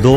2,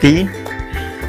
3,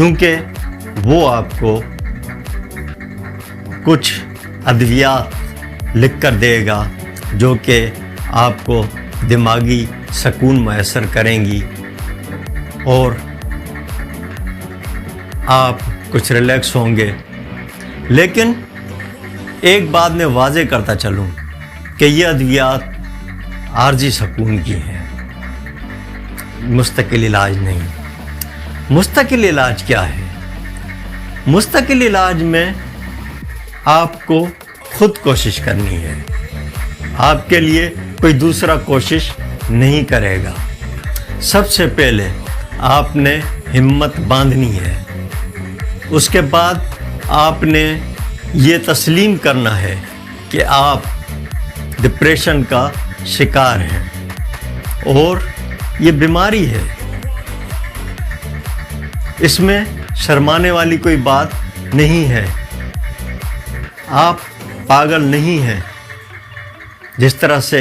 کیونکہ وہ آپ کو کچھ ادویات لکھ کر دے گا جو کہ آپ کو دماغی سکون میسر کریں گی اور آپ کچھ ریلیکس ہوں گے. لیکن ایک بات میں واضح کرتا چلوں کہ یہ ادویات عارضی سکون کی ہیں، مستقل علاج نہیں. مستقل علاج کیا ہے؟ مستقل علاج میں آپ کو خود کوشش کرنی ہے، آپ کے لیے کوئی دوسرا کوشش نہیں کرے گا. سب سے پہلے آپ نے ہمت باندھنی ہے، اس کے بعد آپ نے یہ تسلیم کرنا ہے کہ آپ ڈپریشن کا شکار ہیں اور یہ بیماری ہے. اس میں شرمانے والی کوئی بات نہیں ہے. آپ پاگل نہیں ہیں. جس طرح سے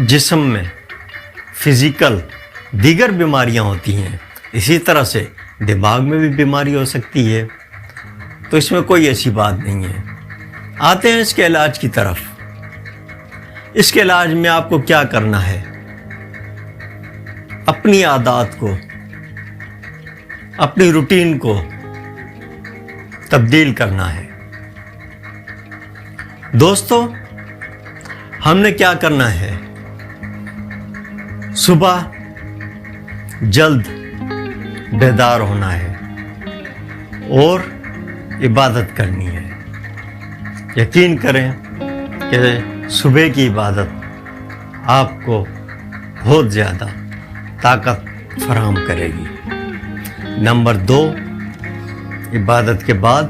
جسم میں فزیکل دیگر بیماریاں ہوتی ہیں، اسی طرح سے دماغ میں بھی بیماری ہو سکتی ہے. تو اس میں کوئی ایسی بات نہیں ہے. آتے ہیں اس کے علاج کی طرف. اس کے علاج میں آپ کو کیا کرنا ہے؟ اپنی عادات کو، اپنی روٹین کو تبدیل کرنا ہے. دوستو، ہم نے کیا کرنا ہے؟ صبح جلد بیدار ہونا ہے اور عبادت کرنی ہے. یقین کریں کہ صبح کی عبادت آپ کو بہت زیادہ طاقت فراہم کرے گی. نمبر 2، عبادت کے بعد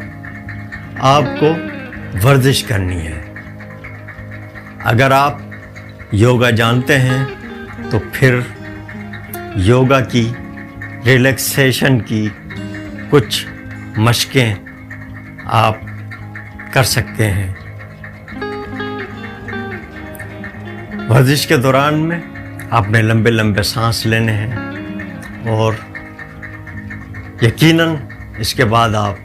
آپ کو ورزش کرنی ہے. اگر آپ یوگا جانتے ہیں تو پھر یوگا کی ریلیکسیشن کی کچھ مشقیں آپ کر سکتے ہیں. ورزش کے دوران میں آپ نے لمبے لمبے سانس لینے ہیں اور یقیناً اس کے بعد آپ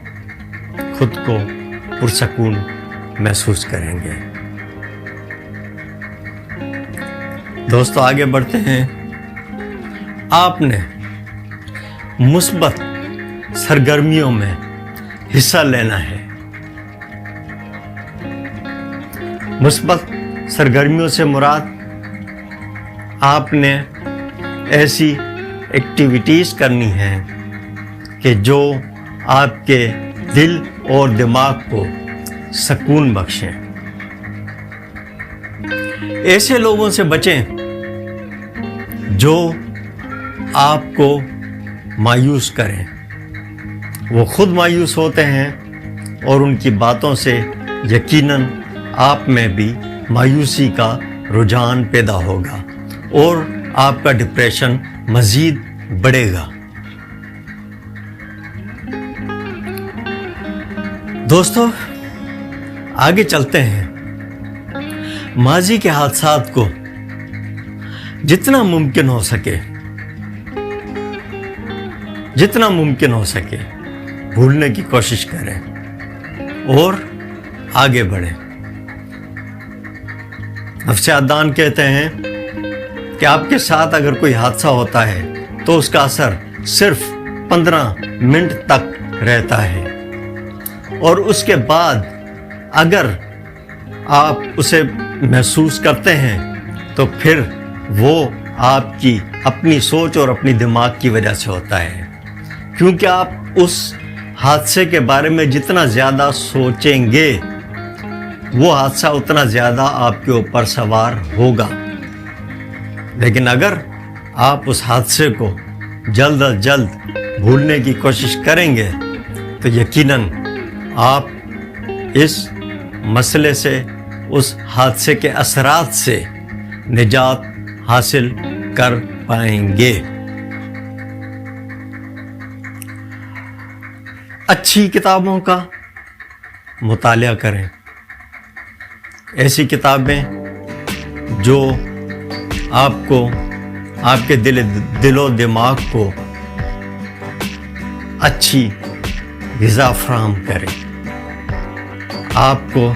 خود کو پرسکون محسوس کریں گے. دوستو، آگے بڑھتے ہیں. آپ نے مثبت سرگرمیوں میں حصہ لینا ہے. مثبت سرگرمیوں سے مراد آپ نے ایسی ایکٹیویٹیز کرنی ہیں کہ جو آپ کے دل اور دماغ کو سکون بخشیں. ایسے لوگوں سے بچیں جو آپ کو مایوس کریں. وہ خود مایوس ہوتے ہیں اور ان کی باتوں سے یقیناً آپ میں بھی مایوسی کا رجحان پیدا ہوگا اور آپ کا ڈپریشن مزید بڑھے گا. دوستو، آگے چلتے ہیں. ماضی کے حادثات کو جتنا ممکن ہو سکے بھولنے کی کوشش کریں اور آگے بڑھیں. نفسیات کہتے ہیں کہ آپ کے ساتھ اگر کوئی حادثہ ہوتا ہے تو اس کا اثر صرف 15 منٹ تک رہتا ہے اور اس کے بعد اگر آپ اسے محسوس کرتے ہیں تو پھر وہ آپ کی اپنی سوچ اور اپنی دماغ کی وجہ سے ہوتا ہے. کیونکہ آپ اس حادثے کے بارے میں جتنا زیادہ سوچیں گے وہ حادثہ اتنا زیادہ آپ کے اوپر سوار ہوگا. لیکن اگر آپ اس حادثے کو جلد از جلد بھولنے کی کوشش کریں گے تو یقیناً آپ اس مسئلے سے، اس حادثے کے اثرات سے نجات حاصل کر پائیں گے. اچھی کتابوں کا مطالعہ کریں. ایسی کتابیں جو آپ کو، آپ کے دل و دماغ کو اچھی غذا فراہم کرے، آپ کو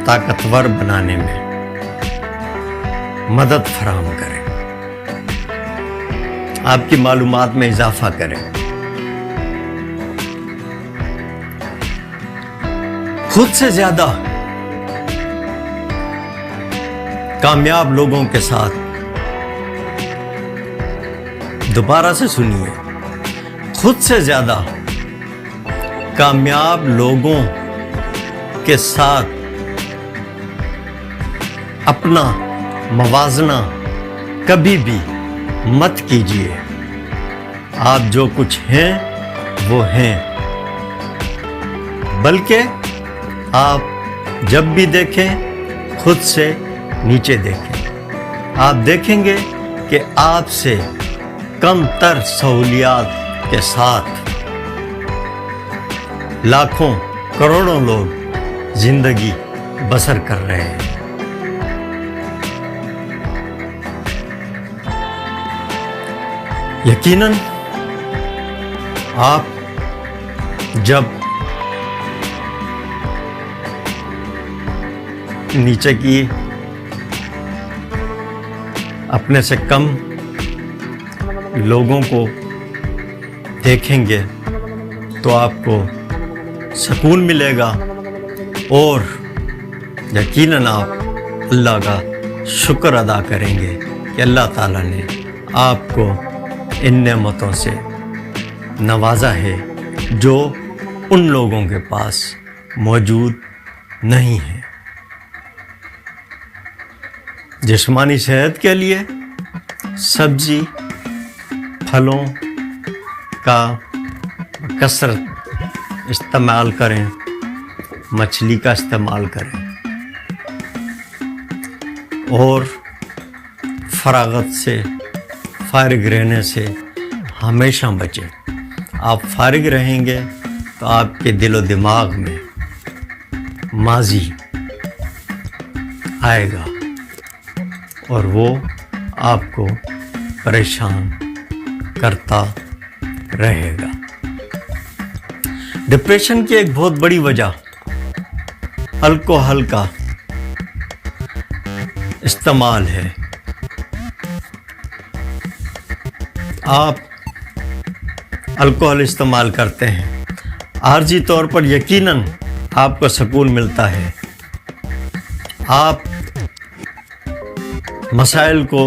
طاقتور بنانے میں مدد فراہم کرے، آپ کی معلومات میں اضافہ کرے، خود سے زیادہ کامیاب لوگوں کے ساتھ، دوبارہ سے سنیے، خود سے زیادہ کامیاب لوگوں کے ساتھ اپنا موازنہ کبھی بھی مت کیجیے۔ آپ جو کچھ ہیں وہ ہیں، بلکہ آپ جب بھی دیکھیں خود سے نیچے دیکھیں، آپ دیکھیں گے کہ آپ سے کم تر سہولیات کے ساتھ لاکھوں کروڑوں لوگ زندگی بسر کر رہے ہیں۔ یقیناً آپ جب نیچے کی اپنے سے کم لوگوں کو دیکھیں گے تو آپ کو سکون ملے گا، اور یقیناً آپ اللہ کا شکر ادا کریں گے کہ اللہ تعالیٰ نے آپ کو ان نعمتوں سے نوازا ہے جو ان لوگوں کے پاس موجود نہیں ہے۔ جسمانی صحت کے لیے سبزی پھلوں کا کثرت استعمال کریں، مچھلی کا استعمال کریں، اور فراغت سے، فارغ رہنے سے ہمیشہ بچیں۔ آپ فارغ رہیں گے تو آپ کے دل و دماغ میں ماضی آئے گا اور وہ آپ کو پریشان کرتا رہے گا۔ ڈپریشن کی ایک بہت بڑی وجہ الکوہل کا استعمال ہے۔ آپ الکوہل استعمال کرتے ہیں، عارضی طور پر یقیناً آپ کو سکون ملتا ہے، آپ مسائل کو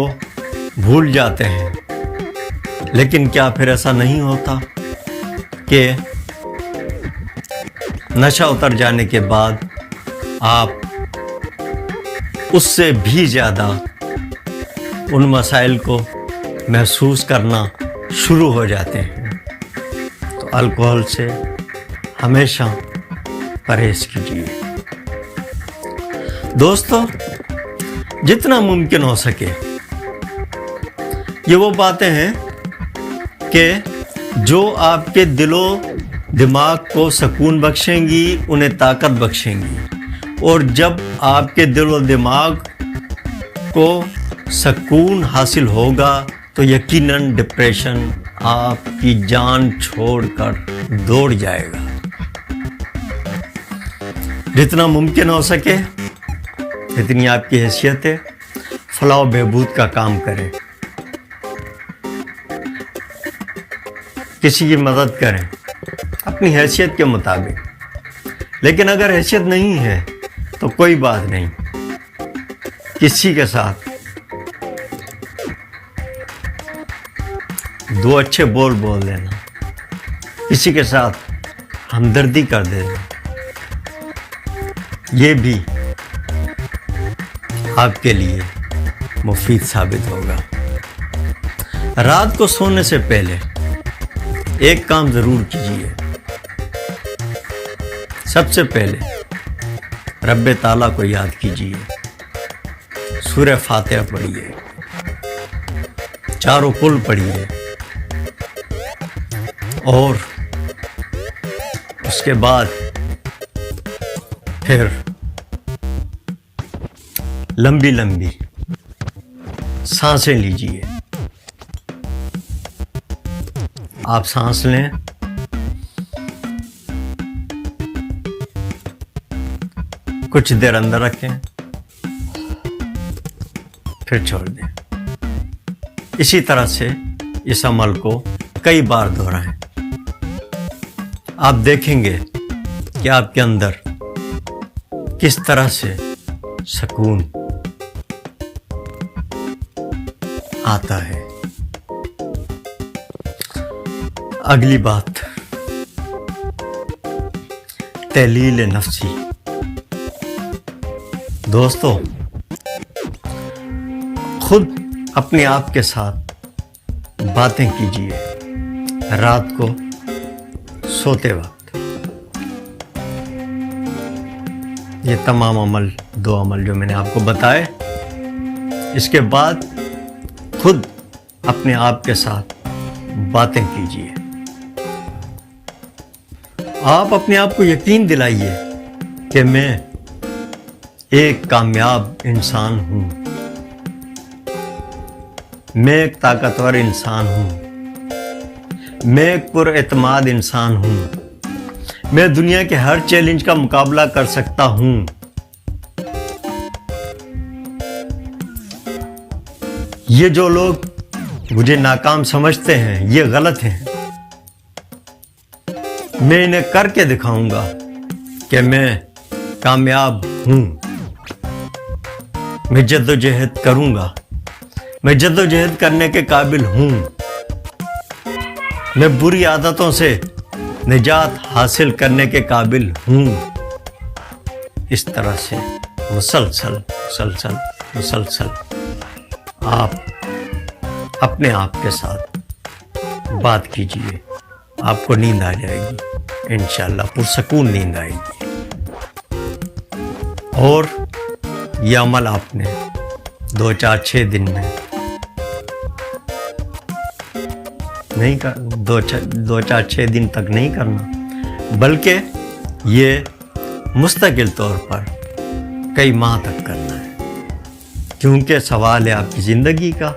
بھول جاتے ہیں، لیکن کیا پھر ایسا نہیں ہوتا کہ نشہ اتر جانے کے بعد آپ اس سے بھی زیادہ ان مسائل کو محسوس کرنا شروع ہو جاتے ہیں؟ تو الکوہل سے ہمیشہ پرہیز کیجیے۔ دوستو، جتنا ممکن ہو سکے یہ وہ باتیں ہیں کہ جو آپ کے دل و دماغ کو سکون بخشیں گی، انہیں طاقت بخشیں گی، اور جب آپ کے دل و دماغ کو سکون حاصل ہوگا تو یقیناً ڈپریشن آپ کی جان چھوڑ کر دوڑ جائے گا۔ جتنا ممکن ہو سکے جتنی آپ کی حیثیت ہے، فلاح و بہبود کا کام کریں، کسی کی مدد کریں اپنی حیثیت کے مطابق، لیکن اگر حیثیت نہیں ہے تو کوئی بات نہیں، کسی کے ساتھ دو اچھے بول دینا، کسی کے ساتھ ہمدردی کر دینا، یہ بھی آپ کے لیے مفید ثابت ہوگا۔ رات کو سونے سے پہلے ایک کام ضرور کیجیے، سب سے پہلے رب تعالیٰ کو یاد کیجیے، سورہ فاتحہ پڑھیے، چاروں کل پڑھیے، اور اس کے بعد پھر لمبی لمبی سانسیں لیجیے۔ آپ سانس لیں کچھ دیر اندر رکھیں پھر چھوڑ دیں. اسی طرح سے اس عمل کو کئی بار دہرائیں. آپ دیکھیں گے کہ آپ کے اندر کس طرح سے سکون آتا ہے. اگلی بات، تحلیل نفسی. دوستو، خود اپنے آپ کے ساتھ باتیں کیجیے رات کو سوتے وقت. یہ تمام عمل، 2 عمل جو میں نے آپ کو بتائے، اس کے بعد خود اپنے آپ کے ساتھ باتیں کیجیے. آپ اپنے آپ کو یقین دلائیے کہ میں ایک کامیاب انسان ہوں، میں ایک طاقتور انسان ہوں، میں ایک پر اعتماد انسان ہوں، میں دنیا کے ہر چیلنج کا مقابلہ کر سکتا ہوں. یہ جو لوگ مجھے ناکام سمجھتے ہیں یہ غلط ہیں. میں انہیں کر کے دکھاؤں گا کہ میں کامیاب ہوں. میں جدوجہد کروں گا، میں جدوجہد کرنے کے قابل ہوں. میں بری عادتوں سے نجات حاصل کرنے کے قابل ہوں. اس طرح سے مسلسل آپ اپنے آپ کے ساتھ بات کیجیے. آپ کو نیند آ جائے گی انشاءاللہ، پرسکون نیند آئے گی. اور یہ عمل آپ نے 2-4-6 دن میں نہیں کر 2-4-6 دن تک نہیں کرنا، بلکہ یہ مستقل طور پر کئی ماہ تک کرنا ہے. کیونکہ سوال ہے آپ کی زندگی کا،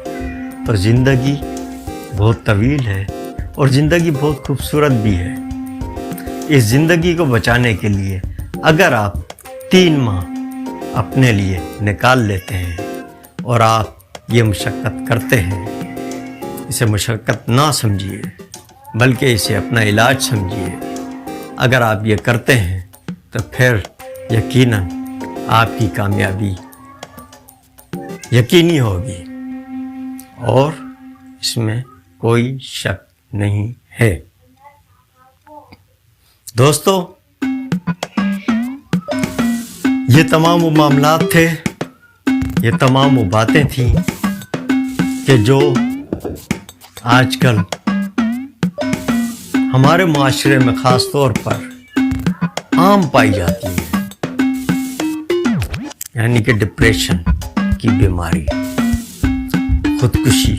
تو زندگی بہت طویل ہے اور زندگی بہت خوبصورت بھی ہے. اس زندگی کو بچانے کے لیے اگر آپ 3 ماہ اپنے لیے نکال لیتے ہیں اور آپ یہ مشقت کرتے ہیں، اسے مشقت نہ سمجھیے بلکہ اسے اپنا علاج سمجھیے. اگر آپ یہ کرتے ہیں تو پھر یقیناً آپ کی کامیابی یقینی ہوگی اور اس میں کوئی شک نہیں ہے. دوستو، یہ تمام وہ معاملات تھے، یہ تمام وہ باتیں تھیں کہ جو آج کل ہمارے معاشرے میں خاص طور پر عام پائی جاتی ہیں، یعنی کہ ڈپریشن کی بیماری، خودکشی.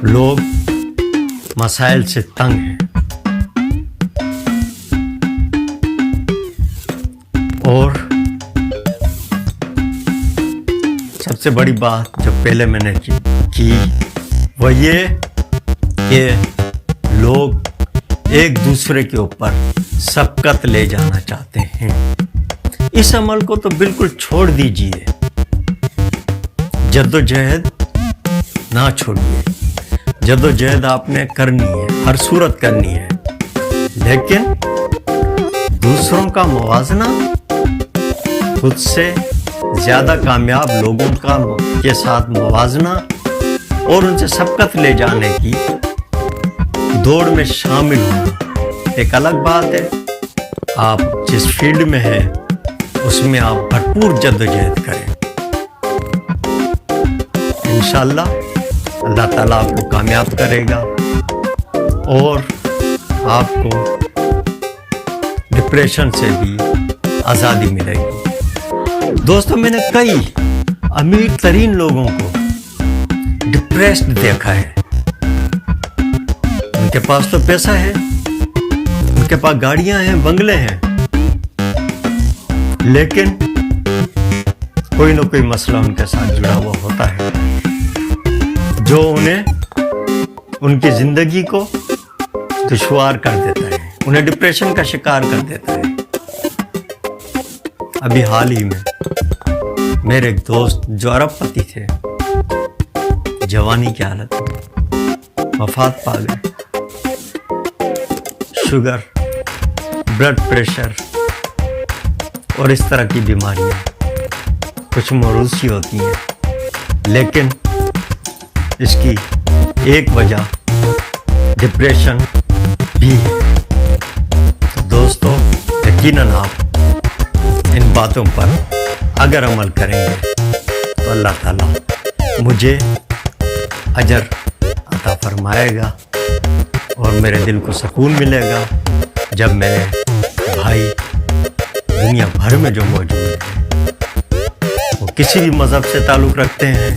لوگ مسائل سے تنگ ہیں اور سب سے بڑی بات جو پہلے میں نے کی وہ یہ کہ لوگ ایک دوسرے کے اوپر سبقت لے جانا چاہتے ہیں. اس عمل کو تو بالکل چھوڑ دیجئے. جدوجہد نہ چھوڑیے. جدوجہد آپ نے کرنی ہے، ہر صورت کرنی ہے، لیکن دوسروں کا موازنہ، خود سے زیادہ کامیاب لوگوں کے ساتھ موازنہ اور ان سے سبقت لے جانے کی دوڑ میں شامل ہونا ایک الگ بات ہے. آپ جس فیلڈ میں ہیں اس میں آپ بھرپور جدوجہد کریں. انشاءاللہ اللہ تعالیٰ آپ کو کامیاب کرے گا اور آپ کو ڈپریشن سے بھی آزادی ملے گی. دوستوں، میں نے کئی امیر ترین لوگوں کو ڈپریسڈ دیکھا ہے. ان کے پاس تو پیسہ ہے، ان کے پاس گاڑیاں ہیں، بنگلے ہیں، لیکن کوئی نہ کوئی مسئلہ ان کے ساتھ جڑا ہوا ہوتا ہے جو انہیں ان کی زندگی کو دشوار کر دیتا ہے، انہیں ڈپریشن کا شکار کر دیتا ہے. ابھی حال ہی میں میرے ایک دوست جو ارب پتی تھے جوانی کی حالت میں وفات پا گئے. شوگر، بلڈ پریشر اور اس طرح کی بیماریاں کچھ موروثی ہوتی ہیں، لیکن اس کی ایک وجہ ڈپریشن بھی ہے. تو دوستو، یقیناً آپ ان باتوں پر اگر عمل کریں گے تو اللہ تعالیٰ مجھے اجر عطا فرمائے گا اور میرے دل کو سکون ملے گا جب میرے بھائی دنیا بھر میں جو موجود ہیں وہ کسی بھی مذہب سے تعلق رکھتے ہیں،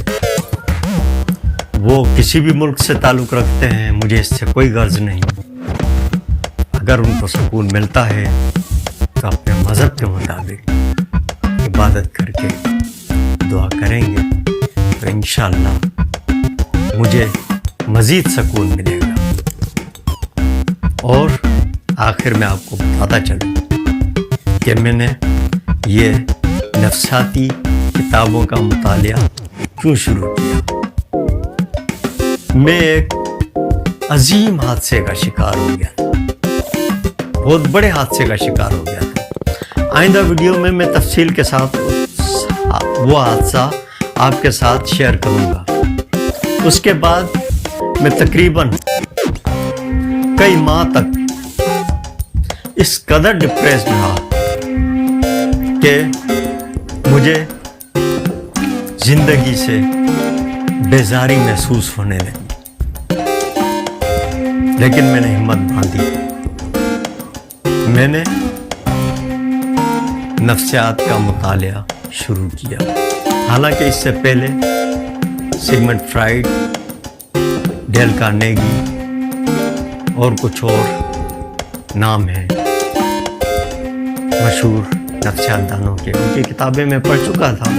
وہ کسی بھی ملک سے تعلق رکھتے ہیں، مجھے اس سے کوئی غرض نہیں. اگر ان کو سکون ملتا ہے تو اپنے مذہب کے مطابق عبادت کر کے دعا کریں گے تو انشاءاللہ مجھے مزید سکون ملے گا. اور آخر میں آپ کو بتاتا چلوں کہ میں نے یہ نفسیاتی کتابوں کا مطالعہ کیوں شروع کیا. میں ایک عظیم حادثے کا شکار ہو گیا تھا، بہت بڑے حادثے کا شکار ہو گیا تھا. آئندہ ویڈیو میں تفصیل کے ساتھ وہ حادثہ آپ کے ساتھ شیئر کروں گا. اس کے بعد میں تقریباً کئی ماہ تک اس قدر ڈپریسڈ رہا کہ مجھے زندگی سے بیزاری محسوس ہونے لگی، لیکن میں نے ہمت باندھی. میں نے نفسیات کا مطالعہ شروع کیا. حالانکہ اس سے پہلے سیگمنڈ فرائڈ، ڈیل کارنیگی اور کچھ اور نام ہیں مشہور نفسیات دانوں کے، ان کی کتابیں میں پڑھ چکا تھا،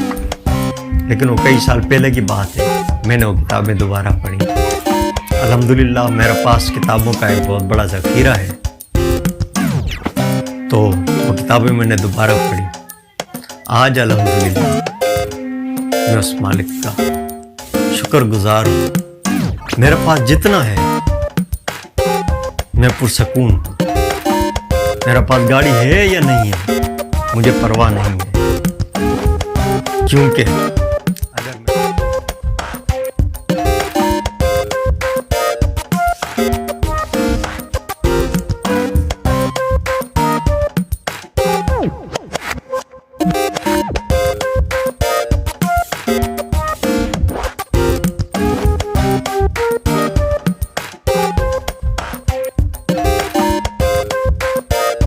لیکن وہ کئی سال پہلے کی بات ہے. میں نے وہ کتابیں دوبارہ پڑھی. الحمدللہ میرے پاس کتابوں کا ایک بہت بڑا ذخیرہ ہے، تو وہ کتابیں میں نے دوبارہ پڑھی. آج الحمدللہ میں اس مالک کا شکر گزار ہوں. میرے پاس جتنا ہے میں پرسکون ہوں. میرے پاس گاڑی ہے یا نہیں ہے مجھے پرواہ نہیں ہے، کیونکہ